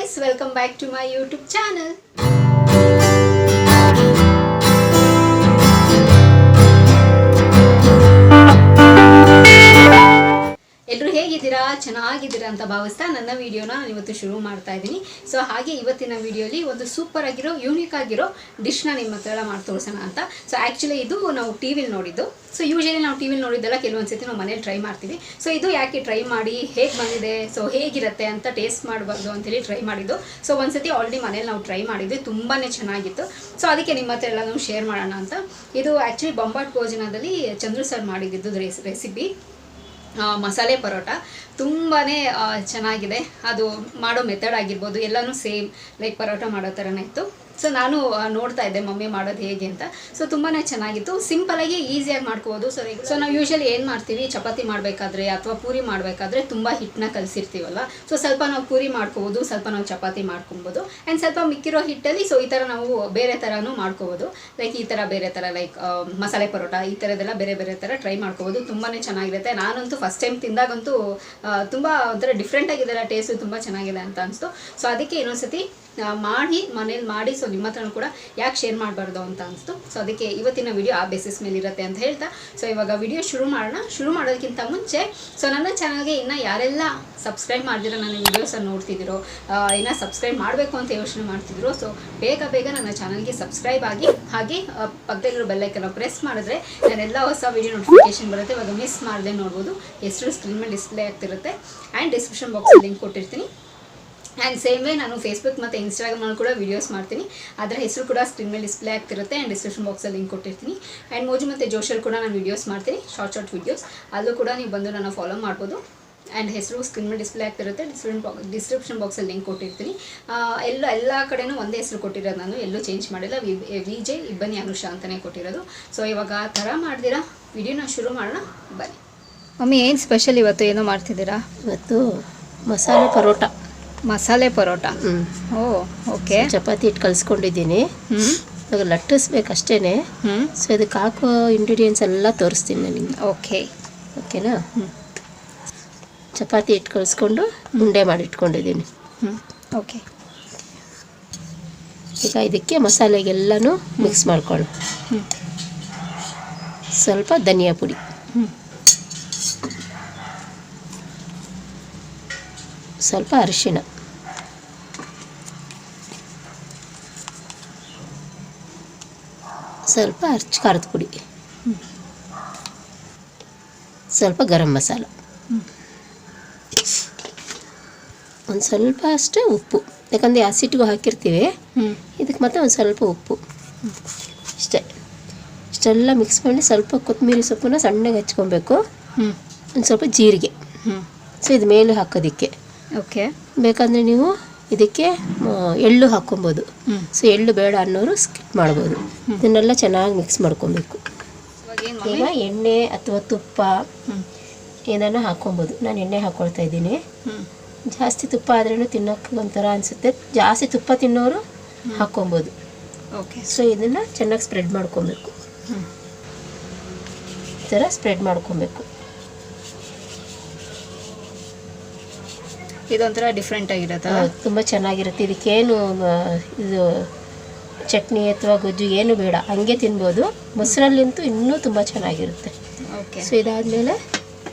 guys, welcome back to my YouTube channel. ಎಲ್ಲರೂ ಹೇಗಿದ್ದೀರಾ? ಚೆನ್ನಾಗಿದ್ದೀರಾ ಅಂತ ಭಾವಿಸ್ತಾ ನನ್ನ ವಿಡಿಯೋನ ನಾನು ಇವತ್ತು ಶುರು ಮಾಡ್ತಾ ಇದ್ದೀನಿ. ಸೊ ಹಾಗೆ ಇವತ್ತಿನ ವಿಡಿಯೋಲಿ ಒಂದು ಸೂಪರ್ ಆಗಿರೋ ಯೂನಿಕ್ ಆಗಿರೋ ಡಿಶ್ನ ನಿಮ್ಮ ಹತ್ರ ಎಲ್ಲ ಮಾಡಿ ತೋರಿಸೋಣ ಅಂತ. ಸೊ ಆ್ಯಕ್ಚುಲಿ ಇದು ನಾವು ಟಿ ವಿಲಿ ನೋಡಿದ್ದು. ಸೊ ಯೂಶಲಿ ನಾವು ಟಿ ವಿಲಿ ನೋಡಿದ್ದೆಲ್ಲ ಕೆಲವೊಂದು ಸತಿ ನಾವು ಮನೇಲಿ ಟ್ರೈ ಮಾಡ್ತೀವಿ. ಸೊ ಇದು ಯಾಕೆ ಟ್ರೈ ಮಾಡಿ ಹೇಗೆ ಬಂದಿದೆ, ಸೊ ಹೇಗಿರುತ್ತೆ ಅಂತ ಟೇಸ್ಟ್ ಮಾಡಬಾರ್ದು ಅಂತೇಳಿ ಟ್ರೈ ಮಾಡಿದ್ದು. ಸೊ ಒಂದ್ಸತಿ ಆಲ್ರೆಡಿ ಮನೇಲಿ ನಾವು ಟ್ರೈ ಮಾಡಿದ್ವಿ, ತುಂಬಾ ಚೆನ್ನಾಗಿತ್ತು. ಸೊ ಅದಕ್ಕೆ ನಿಮ್ಮ ಹತ್ರ ಎಲ್ಲ ನಾವು ಶೇರ್ ಮಾಡೋಣ ಅಂತ. ಇದು ಆ್ಯಕ್ಚುಲಿ ಬೊಂಬಾಟ್ ಭೋಜನದಲ್ಲಿ ಚಂದ್ರು ಸರ್ ಮಾಡಿದ್ದು ರೆಸಿಪಿ ಮಸಾಲೆ ಪರೋಟ. ತುಂಬಾ ಚೆನ್ನಾಗಿದೆ. ಅದು ಮಾಡೋ ಮೆಥಡ್ ಆಗಿರ್ಬೋದು ಎಲ್ಲನೂ ಸೇಮ್ ಲೈಕ್ ಪರೋಟ ಮಾಡೋ ಥರನೇ ಇತ್ತು. ಸೊ ನಾನು ನೋಡ್ತಾ ಇದ್ದೆ ಮಮ್ಮಿ ಮಾಡೋದು ಹೇಗೆ ಅಂತ. ಸೊ ತುಂಬಾ ಚೆನ್ನಾಗಿತ್ತು. ಸಿಂಪಲಾಗಿ ಈಸಿಯಾಗಿ ಮಾಡ್ಕೋಬೋದು. ಸೊ ನಾವು ಯೂಶಲಿ ಏನು ಮಾಡ್ತೀವಿ, ಚಪಾತಿ ಮಾಡಬೇಕಾದ್ರೆ ಅಥವಾ ಪೂರಿ ಮಾಡಬೇಕಾದ್ರೆ ತುಂಬ ಹಿಟ್ಟನ್ನ ಕಲಸಿರ್ತೀವಲ್ಲ. ಸೊ ಸ್ವಲ್ಪ ನಾವು ಪೂರಿ ಮಾಡ್ಕೋಬೋದು, ಸ್ವಲ್ಪ ನಾವು ಚಪಾತಿ ಮಾಡ್ಕೊಬೋದು. ಆ್ಯಂಡ್ ಸ್ವಲ್ಪ ಮಿಕ್ಕಿರೋ ಹಿಟ್ಟಲ್ಲಿ ಸೊ ಈ ಥರ ನಾವು ಬೇರೆ ಥರನೂ ಮಾಡ್ಕೋಬೋದು. ಲೈಕ್ ಈ ಥರ ಬೇರೆ ಥರ ಲೈಕ್ ಮಸಾಲೆ ಪರೋಟ ಈ ಥರದ್ದೆಲ್ಲ ಬೇರೆ ಬೇರೆ ಥರ ಟ್ರೈ ಮಾಡ್ಕೋಬೋದು. ತುಂಬಾ ಚೆನ್ನಾಗಿರುತ್ತೆ. ನಾನಂತೂ ಫಸ್ಟ್ ಟೈಮ್ ತಿಂದಾಗಂತೂ ತುಂಬ ಒಂಥರ ಡಿಫ್ರೆಂಟ್ ಆಗಿದೆಲ್ಲ, ಟೇಸ್ಟು ತುಂಬ ಚೆನ್ನಾಗಿದೆ ಅಂತ ಅನಿಸ್ತು. ಸೊ ಅದಕ್ಕೆ ಇನ್ನೊಂದ್ಸತಿ ಮನೇಲಿ ಮಾಡಿ ಸೊ ನಿಮ್ಮ ಹತ್ರನೂ ಕೂಡ ಯಾಕೆ ಶೇರ್ ಮಾಡಬಾರ್ದು ಅಂತ ಅನಿಸ್ತು. ಸೊ ಅದಕ್ಕೆ ಇವತ್ತಿನ ವಿಡಿಯೋ ಆ ಬೇಸಿಸ್ ಮೇಲೆ ಇರುತ್ತೆ ಅಂತ ಹೇಳ್ತಾ ಸೊ ಇವಾಗ ವಿಡಿಯೋ ಶುರು ಮಾಡೋಣ. ಶುರು ಮಾಡೋದಕ್ಕಿಂತ ಮುಂಚೆ ಸೊ ನನ್ನ ಚಾನಲ್ಗೆ ಇನ್ನೂ ಯಾರೆಲ್ಲ ಸಬ್ಸ್ಕ್ರೈಬ್ ಮಾಡಿದಿರೋ ನನ್ನ ವೀಡಿಯೋಸನ್ನು ನೋಡ್ತಿದ್ದೀರೋ, ಇನ್ನೂ ಸಬ್ಸ್ಕ್ರೈಬ್ ಮಾಡಬೇಕು ಅಂತ ಯೋಚನೆ ಮಾಡ್ತಿದ್ರು, ಸೊ ಬೇಗ ನನ್ನ ಚಾನಲ್ಗೆ ಸಬ್ಸ್ಕ್ರೈಬ್ ಆಗಿ ಹಾಗೆ ಪಕ್ಕದಲ್ಲಿರೋ ಬೆಲ್ಲೈಕನ್ನ ಪ್ರೆಸ್ ಮಾಡಿದ್ರೆ ನಾನೆಲ್ಲ ಹೊಸ ವೀಡಿಯೋ ನೋಟಿಫಿಕೇಶನ್ ಬರುತ್ತೆ. ಇವಾಗ ಮಿಸ್ ಮಾಡದೆ ನೋಡ್ಬೋದು. ಹೆಸರು ಸ್ಕ್ರೀನ್ ಮೇಲೆ ಡಿಸ್ಪ್ಲೇ ಆಗ್ತಿರುತ್ತೆ ಆ್ಯಂಡ್ ಡಿಸ್ಕ್ರಿಪ್ಷನ್ ಬಾಕ್ಸಲ್ಲಿ ಲಿಂಕ್ ಕೊಟ್ಟಿರ್ತೀನಿ. ಆ್ಯಂಡ್ ಸೇಮ್ ವೇ ನಾನು ಫೇಸ್ಬುಕ್ ಮತ್ತು ಇನ್ಸ್ಟಾಗ್ರಾಮಲ್ಲಿ ಕೂಡ ವೀಡಿಯೋಸ್ ಮಾಡ್ತೀನಿ. ಅದರ ಹೆಸರು ಕೂಡ ಸ್ಕ್ರೀನ್ ಮೇಲೆ ಡಿಸ್ಪ್ಲೇ ಆಗ್ತಿರುತ್ತೆ ಆ್ಯಂಡ್ ಡಿಸ್ಕ್ರಿಪ್ಷನ್ ಬಾಕ್ಸಲ್ಲಿ ಲಿಂಕ್ ಕೊಟ್ಟಿರ್ತೀನಿ. ಆ್ಯಂಡ್ ಮೋಜು ಮತ್ತು ಜೋಶಲ್ಲಿ ಕೂಡ ನಾನು ವೀಡಿಯೋಸ್ ಮಾಡ್ತೀನಿ, ಶಾರ್ಟ್ ವೀಡಿಯೋಸ್. ಅಲ್ಲೂ ಕೂಡ ನೀವು ಬಂದು ನನ್ನ ಫಾಲೋ ಮಾಡ್ಬೋದು. ಆ್ಯಂಡ್ ಹೆಸರು ಸ್ಕ್ರೀನ್ ಮೇಲೆ ಡಿಸ್ಪ್ಲೇ ಆಗ್ತಿರುತ್ತೆ, ಡಿಸ್ಕ್ರಿಪ್ಷನ್ ಬಾಕ್ಸಲ್ಲಿ ಲಿಂಕ್ ಕೊಟ್ಟಿರ್ತೀನಿ. ಎಲ್ಲ ಕಡೆನೂ ಒಂದೇ ಹೆಸರು ಕೊಟ್ಟಿರೋದು, ನಾನು ಎಲ್ಲೂ ಚೇಂಜ್ ಮಾಡಿಲ್ಲ. ವಿಜಯ್ ಇಬ್ಬನಿ ಅನುಷಾ ಅಂತಲೇ ಕೊಟ್ಟಿರೋದು. ಸೊ ಇವಾಗ ಥರ ಮಾಡ್ದಿರಾ ವಿಡಿಯೋನ ಶುರು ಮಾಡೋಣ ಬನ್ನಿ. ಮಮ್ಮಿ ಏನು ಸ್ಪೆಷಲ್ ಇವತ್ತು, ಏನೋ ಮಾಡ್ತಿದ್ದೀರಾ? ಇವತ್ತು ಮಸಾಲೆ ಪರೋಟ. ಓ ಓಕೆ. ಚಪಾತಿ ಹಿಟ್ಟು ಕಲಿಸ್ಕೊಂಡಿದ್ದೀನಿ, ಇವಾಗ ಲಟ್ಟಿಸ್ಬೇಕಷ್ಟೇ. ಸೊ ಇದಕ್ಕೆ ಹಾಕೋ ಇಂಗ್ರೀಡಿಯೆಂಟ್ಸ್ ಎಲ್ಲ ತೋರಿಸ್ತೀನಿ ನನಗೆ. ಓಕೆನಾ? ಚಪಾತಿ ಹಿಟ್ಟು ಕಲಿಸ್ಕೊಂಡು ಉಂಡೆ ಮಾಡಿ ಇಟ್ಕೊಂಡಿದ್ದೀನಿ. ಓಕೆ. ಈಗ ಇದಕ್ಕೆ ಮಸಾಲೆಗೆಲ್ಲನೂ ಮಿಕ್ಸ್ ಮಾಡ್ಕೊಳ್ಳಿ. ಸ್ವಲ್ಪ ಧನಿಯಾ ಪುಡಿ, ಸ್ವಲ್ಪ ಅರಿಶಿಣ, ಸ್ವಲ್ಪ ಖಾರದ ಪುಡಿ, ಸ್ವಲ್ಪ ಗರಂ ಮಸಾಲ, ಒಂದು ಸ್ವಲ್ಪ ಅಷ್ಟೇ ಉಪ್ಪು. ಯಾಕಂದರೆ ಆಸಿಡ್ಗೂ ಹಾಕಿರ್ತೀವಿ, ಇದಕ್ಕೆ ಮತ್ತೆ ಒಂದು ಸ್ವಲ್ಪ ಉಪ್ಪು ಇಷ್ಟೆಲ್ಲ ಮಿಕ್ಸ್ ಮಾಡಿ ಸ್ವಲ್ಪ ಕೊತ್ತಂಬರಿ ಸೊಪ್ಪನ್ನ ಸಣ್ಣಗೆ ಹಚ್ಕೊಬೇಕು. ಒಂದು ಸ್ವಲ್ಪ ಜೀರಿಗೆ. ಸೊ ಇದು ಮೇಲೆ ಹಾಕೋದಕ್ಕೆ. ಓಕೆ. ಬೇಕಂದರೆ ನೀವು ಇದಕ್ಕೆ ಎಳ್ಳು ಹಾಕ್ಕೊಬೋದು. ಸೊ ಎಳ್ಳು ಬೇಡ ಅನ್ನೋರು ಸ್ಕಿಪ್ ಮಾಡ್ಬೋದು. ಇದನ್ನೆಲ್ಲ ಚೆನ್ನಾಗಿ ಮಿಕ್ಸ್ ಮಾಡ್ಕೊಬೇಕು. ಈಗ ಎಣ್ಣೆ ಅಥವಾ ತುಪ್ಪ ಏನಾನ ಹಾಕ್ಕೊಬೋದು. ನಾನು ಎಣ್ಣೆ ಹಾಕ್ಕೊಳ್ತಾ ಇದ್ದೀನಿ. ಜಾಸ್ತಿ ತುಪ್ಪ ಆದ್ರೂ ತಿನ್ನೋಕ್ಕೆ ಒಂಥರ ಅನಿಸುತ್ತೆ. ಜಾಸ್ತಿ ತುಪ್ಪ ತಿನ್ನೋರು ಹಾಕ್ಕೊಬೋದು. ಓಕೆ. ಸೊ ಇದನ್ನು ಚೆನ್ನಾಗಿ ಸ್ಪ್ರೆಡ್ ಮಾಡ್ಕೊಬೇಕು. ಈ ಥರ ಸ್ಪ್ರೆಡ್ ಮಾಡ್ಕೊಬೇಕು. ಇದೊಂಥರ ಡಿಫ್ರೆಂಟ್ ಆಗಿರುತ್ತೆ, ತುಂಬ ಚೆನ್ನಾಗಿರುತ್ತೆ. ಇದಕ್ಕೇನು ಇದು ಚಟ್ನಿ ಅಥವಾ ಗೊಜ್ಜು ಏನು ಬೇಡ, ಹಂಗೆ ತಿನ್ಬೋದು. ಮೊಸರಲ್ಲಂತೂ ಇನ್ನೂ ತುಂಬ ಚೆನ್ನಾಗಿರುತ್ತೆ. ಓಕೆ. ಸೊ ಇದಾದಮೇಲೆ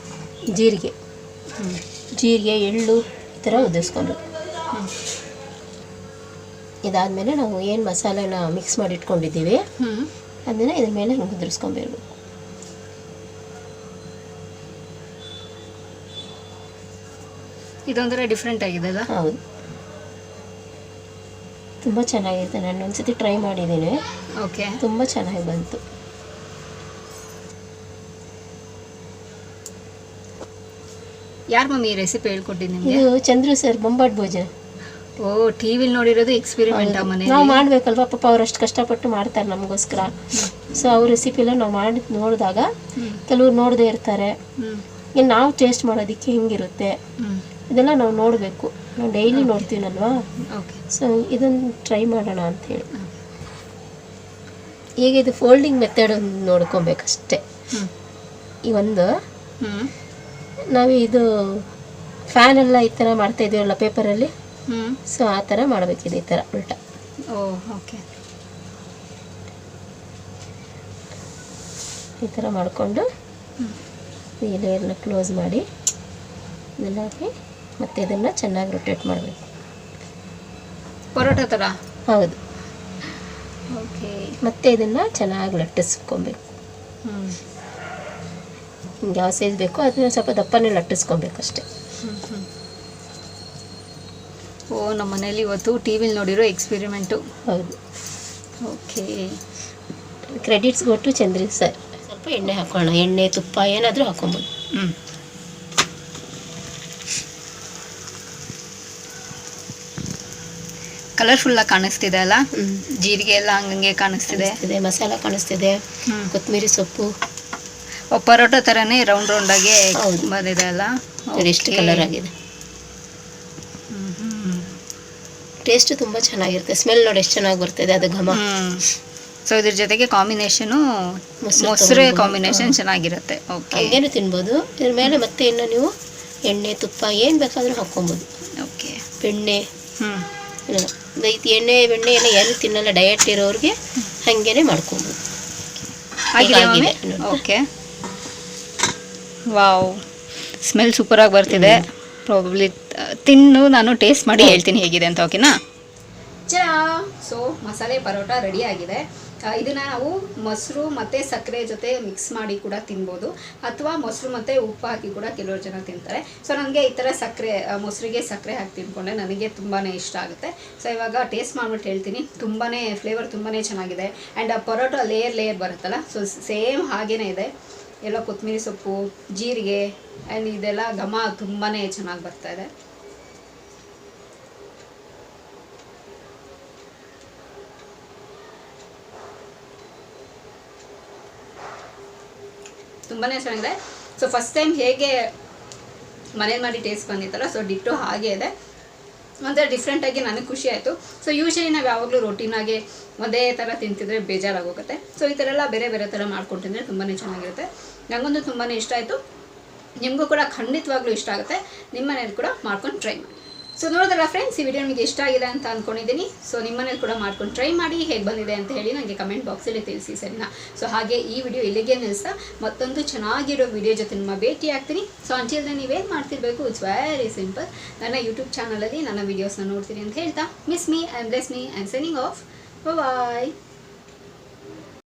ಜೀರಿಗೆ, ಎಳ್ಳು ಈ ಥರ ಉದಿಸ್ಕೊಂಡು, ಇದಾದಮೇಲೆ ನಾವು ಏನು ಮಸಾಲೆನ ಮಿಕ್ಸ್ ಮಾಡಿ ಇಟ್ಕೊಂಡಿದ್ದೀವಿ ಅದನ್ನು ಇದ್ರ ಮೇಲೆ ಹಿಂಗೆ ಉದುರಿಸ್ಕೊಂಡ್ಬಿಡ್ಬೇಕು. ಇದೊಂಥರ ಡಿಫ್ರೆಂಟ್ ಆಗಿದೆ ಅಲ್ಲ? ಹೌದು, ತುಂಬ ಚೆನ್ನಾಗಿರುತ್ತೆ. ನಾನು ಒಂದ್ಸತಿ ಟ್ರೈ ಮಾಡಿದ್ದೀನಿ. ಓಕೆ. ತುಂಬ ಚೆನ್ನಾಗಿ ಬಂತು. ಯಾರು ಮಮ್ಮಿ ಈ ರೆಸಿಪಿ ಹೇಳ್ಕೊಟ್ಟಿದ್ದು ನಿಮಗೆ? ಇದು ಚಂದ್ರು ಸರ್, ಬೊಂಬಾಟ್ ಭೋಜನ. ಓ, ಟಿ ವಿಲಿ ನೋಡಿರೋದು ಎಕ್ಸ್ಪೆರಿಮೆಂಟ್. ನಾವು ಮಾಡಬೇಕಲ್ವ, ಪಾಪ ಅವ್ರು ಅಷ್ಟು ಕಷ್ಟಪಟ್ಟು ಮಾಡ್ತಾರೆ ನಮಗೋಸ್ಕರ. ಸೊ ಅವ್ರ ರೆಸಿಪಿಲ್ಲ ನಾವು ಮಾಡಿ ನೋಡಿದಾಗ ಕೆಲವ್ರು ನೋಡದೇ ಇರ್ತಾರೆ. ಇನ್ನು ನಾವು ಟೇಸ್ಟ್ ಮಾಡೋದಕ್ಕೆ ಹಿಂಗಿರುತ್ತೆ ಇದೆಲ್ಲ ನಾವು ನೋಡಬೇಕು. ನಾವು ಡೈಲಿ ನೋಡ್ತೀವಲ್ವಾ. ಓಕೆ. ಸೊ ಇದನ್ನು ಟ್ರೈ ಮಾಡೋಣ ಅಂಥೇಳಿ. ಈಗ ಇದು ಫೋಲ್ಡಿಂಗ್ ಮೆಥಡ್ ನೋಡ್ಕೊಬೇಕಷ್ಟೆ. ಈ ಒಂದು ನಾವು ಇದು ಫ್ಯಾನ್ ಎಲ್ಲ ಈ ಥರ ಮಾಡ್ತಾ ಇದೀವಲ್ಲ ಪೇಪರಲ್ಲಿ, ಸೊ ಆ ಥರ ಮಾಡಬೇಕಿದೆ, ಈ ಥರ ಉಲ್ಟಾ. ಓಕೆ. ಈ ಥರ ಮಾಡಿಕೊಂಡು ಈ ಲೇಯರ್ನ ಕ್ಲೋಸ್ ಮಾಡಿ ಇದನ್ನ ಹಾಕಿ ಮತ್ತು ಇದನ್ನು ಚೆನ್ನಾಗಿ ರೊಟೇಟ್ ಮಾಡಬೇಕು. ಪರೋಟ ಥರ? ಹೌದು. ಓಕೆ. ಮತ್ತು ಇದನ್ನು ಚೆನ್ನಾಗಿ ಲಟ್ಟಿಸ್ಕೊಬೇಕು. ಹಿಂಗೆ ಯಾವ ಸೈಜ್ ಬೇಕೋ ಅದನ್ನ ಸ್ವಲ್ಪ ದಪ್ಪನೇ ಲಟ್ಟಿಸ್ಕೊಬೇಕು ಅಷ್ಟೇ. ನಮ್ಮ ಮನೇಲಿ ಇವತ್ತು ಟಿ ವಿಲಿ ನೋಡಿರೋ ಎಕ್ಸ್ಪೆರಿಮೆಂಟು. ಹೌದು. ಓಕೆ. ಕ್ರೆಡಿಟ್ಸ್ ಕೊಟ್ಟು ಚಂದ್ರಿ ಸರ್. ಸ್ವಲ್ಪ ಎಣ್ಣೆ ಹಾಕೋಣ, ಎಣ್ಣೆ ತುಪ್ಪ ಏನಾದರೂ ಹಾಕೊಬೋದು. ಕಲರ್ಫುಲ್ಲಾಗಿ ಕಾಣಿಸ್ತಿದೆ ಅಲ್ಲ, ಜೀರಿಗೆ ಎಲ್ಲ ಹಂಗಂಗೆ ಕಾಣಿಸ್ತಿದೆ, ಮಸಾಲ ಕಾಣಿಸ್ತಿದೆ, ಕೊತ್ತಂಬರಿ ಸೊಪ್ಪು. ಪರೋಟ ಥರನೇ ರೌಂಡಾಗಿ ಬಂದಿದೆ ಅಲ್ಲ. ಎಷ್ಟು ಕಲರ್ ಆಗಿದೆ. ಟೇಸ್ಟ್ ತುಂಬ ಚೆನ್ನಾಗಿರುತ್ತೆ. ಸ್ಮೆಲ್ ನೋಡಿ ಎಷ್ಟು ಚೆನ್ನಾಗಿ ಬರ್ತಿದೆ, ಅದು ಘಮ. ಸೊ ಇದ್ರ ಜೊತೆಗೆ ಕಾಂಬಿನೇಷನು ಮೊಸರು ಕಾಂಬಿನೇಷನ್ ಚೆನ್ನಾಗಿರುತ್ತೆ. ಓಕೆ, ಹಂಗೇನು ತಿನ್ಬೋದು. ಇದ್ರ ಮೇಲೆ ಮತ್ತೆ ಇನ್ನು ನೀವು ಎಣ್ಣೆ ತುಪ್ಪ ಏನು ಬೇಕಾದರೂ ಹಾಕ್ಕೊಬೋದು. ಓಕೆ. ಬೆಣ್ಣೆ ಎಣ್ಣೆ ಬೆಣ್ಣೆ ಎಲ್ಲ ಯಾರು ತಿನ್ನಲ್ಲ, ಡಯಟ್ ಇರೋರಿಗೆ ಹಾಗೇನೆ ಮಾಡ್ಕೊಬೋದು. ಆಗಿದೆ. ಓಕೆ. ವಾವ್, ಸ್ಮೆಲ್ ಸೂಪರಾಗಿ ಬರ್ತಿದೆ. ಪ್ರಾಬಬ್ಲಿ ತಿನ್ನು ನಾನು ಟೇಸ್ಟ್ ಮಾಡಿ ಹೇಳ್ತೀನಿ ಹೇಗಿದೆ ಅಂತ. ಓಕೆನಾ? ಸೊ ಮಸಾಲೆ ಪರೋಟ ರೆಡಿ ಆಗಿದೆ. ಇದನ್ನು ನಾವು ಮೊಸರು ಮತ್ತು ಸಕ್ಕರೆ ಜೊತೆ ಮಿಕ್ಸ್ ಮಾಡಿ ಕೂಡ ತಿನ್ಬೋದು, ಅಥವಾ ಮೊಸರು ಮತ್ತು ಉಪ್ಪು ಹಾಕಿ ಕೂಡ ಕೆಲವರು ಜನ ತಿಂತಾರೆ. ಸೊ ನನಗೆ ಈ ಥರ ಮೊಸರಿಗೆ ಸಕ್ಕರೆ ಹಾಕಿ ತಿನ್ಕೊಂಡೆ ನನಗೆ ತುಂಬಾ ಇಷ್ಟ ಆಗುತ್ತೆ. ಸೊ ಇವಾಗ ಟೇಸ್ಟ್ ಮಾಡಿಬಿಟ್ಟು ಹೇಳ್ತೀನಿ. ತುಂಬಾ ಫ್ಲೇವರ್ ತುಂಬಾ ಚೆನ್ನಾಗಿದೆ. ಆ್ಯಂಡ್ ಆ ಪರೋಟ ಲೇಯರ್ ಬರುತ್ತಲ್ಲ, ಸೊ ಸೇಮ್ ಹಾಗೇ ಇದೆ. ಎಲ್ಲ ಕೊತ್ತಂಬರಿ ಸೊಪ್ಪು, ಜೀರಿಗೆ ಆ್ಯಂಡ್ ಇದೆಲ್ಲ ಘಮ ತುಂಬಾ ಚೆನ್ನಾಗಿ ಬರ್ತಾಯಿದೆ. ತುಂಬಾ ಚೆನ್ನಾಗಿದೆ. ಸೊ ಫಸ್ಟ್ ಟೈಮ್ ಹೇಗೆ ಮನೇಲಿ ಮಾಡಿ ಟೇಸ್ಟ್ ಬಂದಿತ್ತಲ್ಲ, ಸೊ ಡಿಟ್ಟು ಹಾಗೆ ಇದೆ. ಒಂಥರ ಡಿಫ್ರೆಂಟಾಗಿ ನನಗೆ ಖುಷಿ ಆಯಿತು. ಸೊ ಯೂಶ್ವಲಿ ನಾವು ಯಾವಾಗಲೂ ರೊಟೀನಾಗೆ ಒಂದೇ ಥರ ತಿಂತಿದ್ರೆ ಬೇಜಾರಾಗೋಗುತ್ತೆ. ಸೊ ಈ ಥರ ಎಲ್ಲ ಬೇರೆ ಬೇರೆ ಥರ ಮಾಡ್ಕೊಂಡು ತಿಂದರೆ ತುಂಬಾ ಚೆನ್ನಾಗಿರುತ್ತೆ. ನನಗಂತೂ ತುಂಬಾ ಇಷ್ಟ ಆಯಿತು. ನಿಮಗೂ ಕೂಡ ಖಂಡಿತವಾಗ್ಲೂ ಇಷ್ಟ ಆಗುತ್ತೆ. ನಿಮ್ಮ ಮನೇಲಿ ಕೂಡ ಮಾಡ್ಕೊಂಡು ಟ್ರೈ ಮಾಡಿ. ಸೊ ನೋಡಿದ್ರಲ್ಲ ಫ್ರೆಂಡ್ಸ್, ಈ ವಿಡಿಯೋ ನಿಮಗೆ ಇಷ್ಟ ಆಗಿದೆ ಅಂತ ಅಂದ್ಕೊಂಡಿದ್ದೀನಿ. ಸೊ ನಿಮ್ಮ ಮನೇಲಿ ಕೂಡ ಮಾಡ್ಕೊಂಡು ಟ್ರೈ ಮಾಡಿ, ಹೇಗೆ ಬಂದಿದೆ ಅಂತ ಹೇಳಿ ನನಗೆ ಕಮೆಂಟ್ ಬಾಕ್ಸಲ್ಲಿ ತಿಳಿಸಿ, ಸರಿನಾ? ಸೊ ಹಾಗೆ ಈ ವಿಡಿಯೋ ಇಲ್ಲಿಗೆ ನಿಲ್ಲಿಸ್ತಾ ಮತ್ತೊಂದು ಚೆನ್ನಾಗಿರೋ ವಿಡಿಯೋ ಜೊತೆ ನಿಮ್ಮ ಭೇಟಿ ಆಗ್ತೀನಿ. ಸೊ ಅಂಟಿಲ್ ನೀವೇನು ಮಾಡ್ತಿರ್ಬೇಕು, ಇಟ್ಸ್ ವೆರಿ ಸಿಂಪಲ್. ನನ್ನ ಯೂಟ್ಯೂಬ್ ಚಾನಲಲ್ಲಿ ನನ್ನ ವೀಡಿಯೋಸ್ನ ನೋಡ್ತೀನಿ ಅಂತ ಹೇಳ್ತಾ, miss me and bless me and signing off. Bye.